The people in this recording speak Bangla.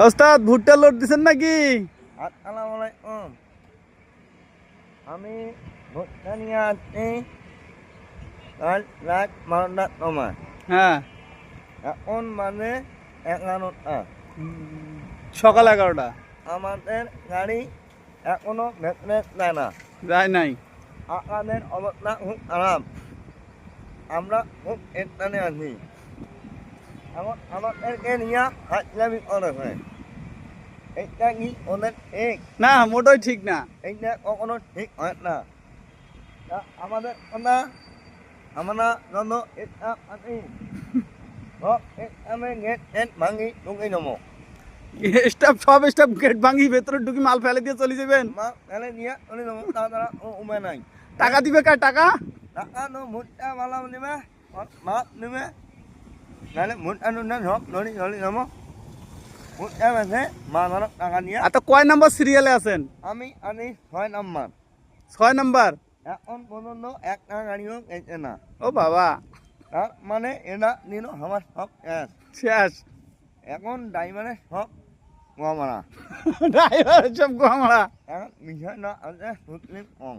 ওস্তাদ ভুট্টা লোড দিছেন নাকি? আসসালামু আলাইকুম। আমি ভুট্টা নিয়ে আসছি কাল রাত 12টার সময়। হ্যাঁ, এখন মানে 11টা। সকাল 11টা। আমাদের গাড়ি এখনো ভেতরে যায় না। যায় নাই। আপনাদের অবস্থা খুব খারাপ। আমরা খুব স্থানে আছি। এখন আমাদেরকে নিয়ে হাজলামি করেছে। এইটা কি ওদের ঠিক? না, মোটেই ঠিক না। এইটা কখনো ঠিক হয় না। তা আমাদের কথা আমরা যত স্টাফ আছি সব স্টাফে গেট ভাঙি ঢুকে নেবো। সব স্টাফ গেট ভাঙি ভেতরে ঢুকি মাল ফেলে দিয়ে চলে যাবেন। মা ফেলে নিয়ে চলে নেবো তাছাড়া উপায় নাই। টাকা দিবে কার টাকা? টাকা তো ভুট্টা ভালো নেবে মাছ নেবে নাহলে ভুট্টা টুট্টা সব ধরি ধরি নেবো। ভুট্টা বেছে মা ধরো টাকা নিয়ে এত কয় নাম্বার সিরিয়ালে আছেন? আমি আনি 6 নাম্বার। 6 নাম্বার। এখন পর্যন্ত একটা গাড়িও গেছে না। ও বাবা, তার মানে এটা নিল আমার সব ক্যাশ। শেষ। এখন ড্রাইভারের সব গমারা। ড্রাইভার সব গোমারা। এখন বিষয়টা আছে সুতলিম কম।